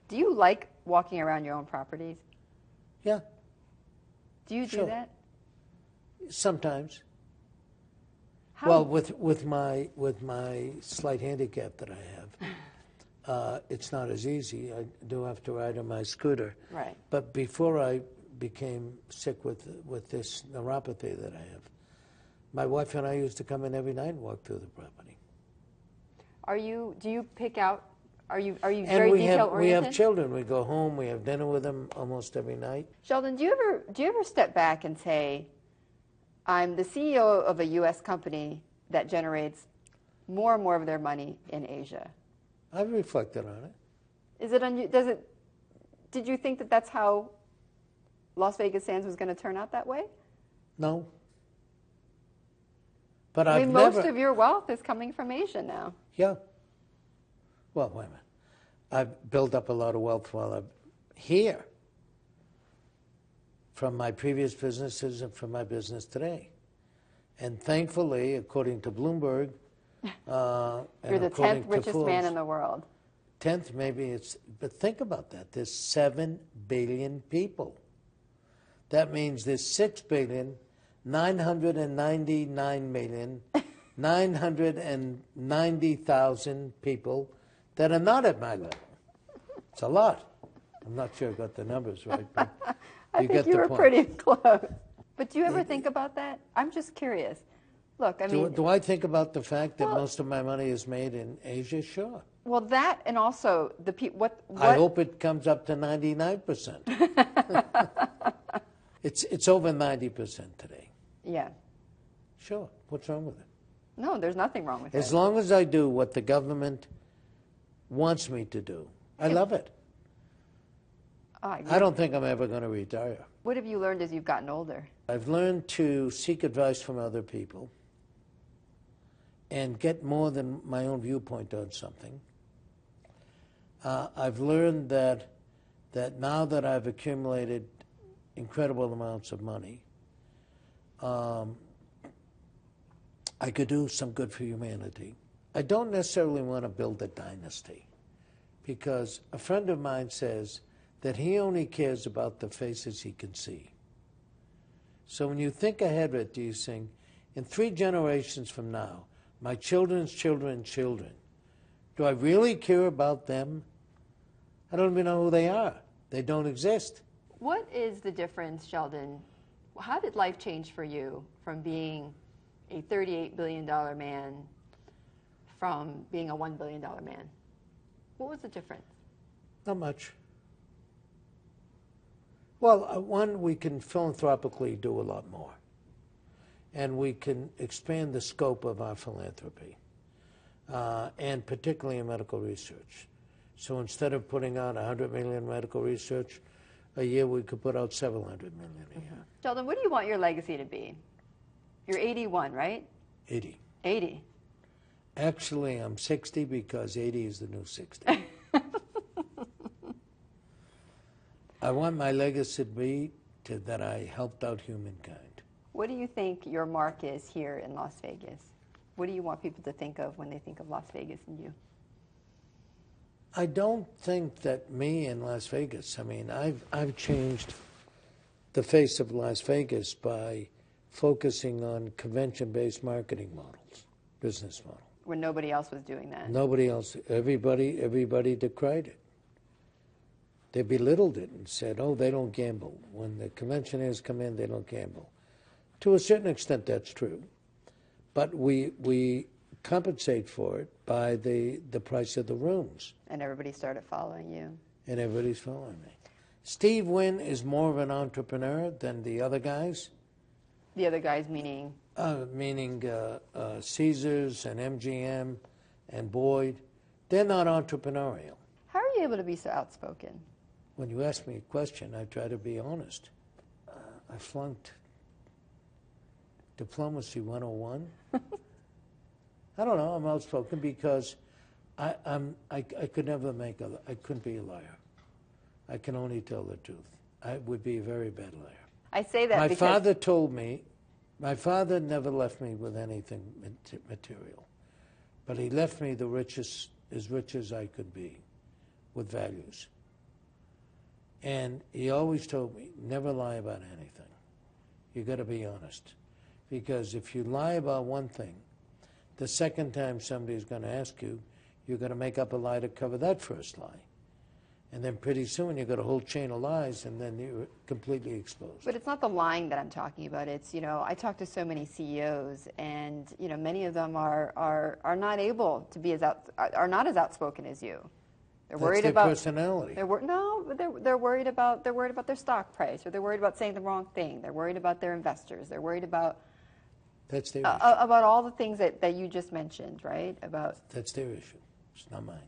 Do you like walking around your own properties? Yeah. Do you do that? Sometimes. How? Well, with my slight handicap that I have, it's not as easy. I do have to ride on my scooter. Right. But before I became sick with this neuropathy that I have, my wife and I used to come in every night and walk through the property. Do you pick out? Are you And very detail oriented? we have children. We go home. We have dinner with them almost every night. Sheldon, do you ever step back and say, I'm the CEO of a U.S. company that generates more and more of their money in Asia? I've reflected on it. Is it did you think that that's how Las Vegas Sands was going to turn out that way? No. But I mean, most of your wealth is coming from Asia now. Yeah. Well, wait a minute. I've built up a lot of wealth while I'm here from my previous businesses and from my business today. And thankfully, according to Bloomberg, you're the 10th richest man in the world. 10th, maybe it's, but think about that. There's 7 billion people. That means there's 6,999,990,000 people that are not at my level. It's a lot. I'm not sure I got the numbers right, but I think you were pretty close. But do you ever think about that? I'm just curious. Look, I mean... Do I think about the fact that most of my money is made in Asia? Sure. Well, that and also the what I hope it comes up to 99%. It's over 90% today. Yeah. Sure. What's wrong with it? No, there's nothing wrong with it. As long as I do what the government wants me to do, I love it. I don't think I'm ever going to retire. What have you learned as you've gotten older? I've learned to seek advice from other people and get more than my own viewpoint on something. I've learned that now that I've accumulated incredible amounts of money, I could do some good for humanity. I don't necessarily want to build a dynasty, because a friend of mine says that he only cares about the faces he can see. So when you think ahead of it, you think, in 3 generations from now, my children's children's children, do I really care about them? I don't even know who they are. They don't exist. What is the difference, Sheldon? How did life change for you from being a $38 billion man from being a $1 billion man? What was the difference? Not much. Well, one, we can philanthropically do a lot more. And we can expand the scope of our philanthropy, and particularly in medical research. So instead of putting out 100 million in medical research a year, we could put out 700 million a year. Sheldon, what do you want your legacy to be? You're 81, right? 80. 80. Actually, I'm 60 because 80 is the new 60. I want my legacy to be that I helped out humankind. What do you think your mark is here in Las Vegas? What do you want people to think of when they think of Las Vegas and you? I don't think that me in Las Vegas, I mean, I've changed the face of Las Vegas by focusing on convention-based marketing models, business model. When nobody else was doing that. Nobody else, everybody decried it. They belittled it and said, oh, they don't gamble. When the conventioners come in, they don't gamble. To a certain extent, that's true. But we compensate for it by the price of the rooms. And everybody started following you. And everybody's following me. Steve Wynn is more of an entrepreneur than the other guys. The other guys meaning? Meaning Caesars and MGM and Boyd. They're not entrepreneurial. How are you able to be so outspoken? When you ask me a question, I try to be honest. I flunked Diplomacy 101. I don't know, I'm outspoken because I could never I couldn't be a liar. I can only tell the truth. I would be a very bad liar. I say that because... My father told me, my father never left me with anything material, but he left me as rich as I could be, with values. And he always told me, never lie about anything. You got to be honest. Because if you lie about one thing, the second time somebody's going to ask you, you're going to make up a lie to cover that first lie. And then pretty soon you've got a whole chain of lies, and then you're completely exposed. But it's not the lying that I'm talking about. It's, I talk to so many CEOs, and, many of them are not able to be are not as outspoken as you. They're worried about about personality. They're worried about their stock price, or they're worried about saying the wrong thing. They're worried about their investors. They're worried about That's their issue. About all the things that you just mentioned, right? That's their issue. It's not mine.